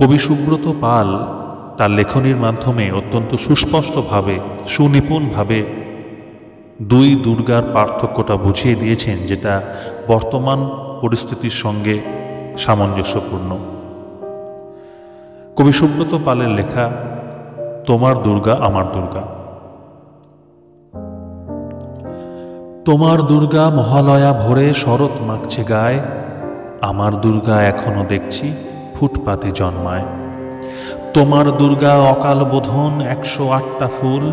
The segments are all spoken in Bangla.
কবি সুব্রত পাল তার লেখনীর মাধ্যমে অত্যন্ত সুস্পষ্টভাবে সুনিপুণভাবে দুই দুর্গার পার্থক্যটা বুঝিয়ে দিয়েছেন, যেটা বর্তমান পরিস্থিতির সঙ্গে সামঞ্জস্যপূর্ণ। কবি সুব্রত পালের লেখা তোমার দুর্গা আমার দুর্গা। তোমার দুর্গা মহালয়া ভোরে শরৎ মাখছে গায়ে, আমার দুর্গা এখনো দেখছি ফুটপাতে জন্মায়। তোমার দুর্গা অকাল বোধন 108টা ফুল,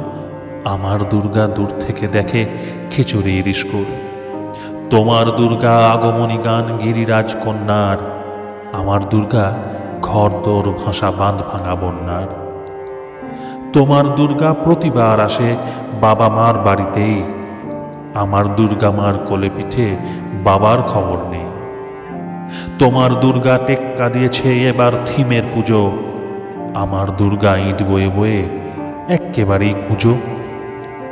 আমার দুর্গা দূর থেকে দেখে খিচুড়ির স্কুল। তোমার দুর্গা আগমনী গান গিরিরাজ কন্যার, আমার দুর্গা ঘর দোর ভাষা বাঁধ ভাঙা বন্যার। তোমার দুর্গা প্রতিবার আসে বাবা মার বাড়িতেই, আমার দুর্গা মার কোলে পিঠে বাবার খবর নেই। তোমার দুর্গা টেক্কা দিয়েছে এবার থিমের পুজো, আমার দুর্গা ইট বয়ে বয়ে এক্কেবারেই কুঁজো।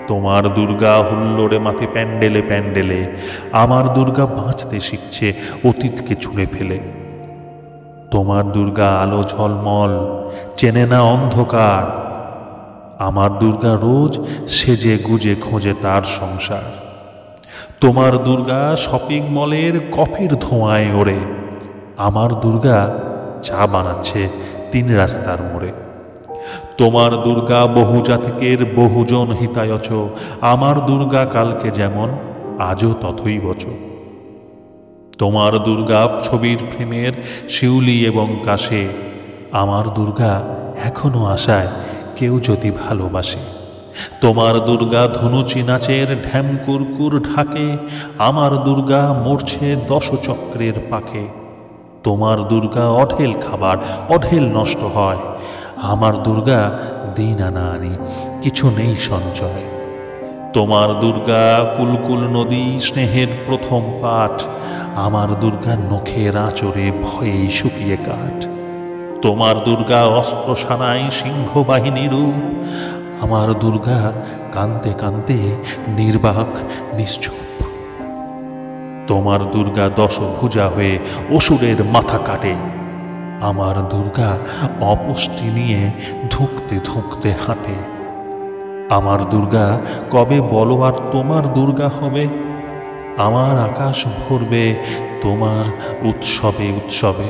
তোমার দুর্গা হুল্লোড়ে মাথে প্যান্ডেলে প্যান্ডেলে, আমার দুর্গা বাঁচতে শিখছে অতীতকে ছুঁড়ে ফেলে। তোমার দুর্গা আলো ঝলমল, চেনে না অন্ধকার, আমার দুর্গা রোজ সেজে গুজে খোঁজে তার সংসার। তোমার দুর্গা শপিং মলের কফির ধোঁয়ায় ওড়ে, আমার দুর্গা চা বানাচ্ছে 3 রাস্তার মোড়ে। তোমার দুর্গা বহু জাতিকের বহুজন হিতায়চ, আমার দুর্গা কালকে যেমন আজও তথই বচ। তোমার দুর্গা ছবির ফ্রেমের শিউলি এবং কাশে, আমার দুর্গা এখনো আশায় কেউ যদি ভালোবাসে। তোমার দুর্গা ধনুচি নাচের ঢ্যাম কুরকুর ঢাকে, আমার দুর্গা মরছে 10 চক্রের পাকে। তোমার দুর্গা অঢেল খাবার অঢেল নষ্ট হয়, আমার দুর্গা দিন আনা আনি কিছু নেই সঞ্চয়। তোমার দুর্গা কুলকুল নদী স্নেহের প্রথম পাঠ, আমার দুর্গা নখের আঁচড়ে ভয়েই শুকিয়ে কাঠ। তোমার দুর্গা অস্ত্র সানাই সিংহ বাহিনী রূপ, আমার দুর্গা কান্তে কান্তে নির্বাক নিশ্চুপ। তোমার দুর্গা 10 ভুজা হয়ে অসুরের মাথা কাটে, আমার দুর্গা অপুষ্টি নিয়ে ধুঁকতে ধুঁকতে হাঁটে। আমার দুর্গা কবে বলো আর তোমার দুর্গা হবে, আমার আকাশ ভরবে তোমার উৎসবে উৎসবে।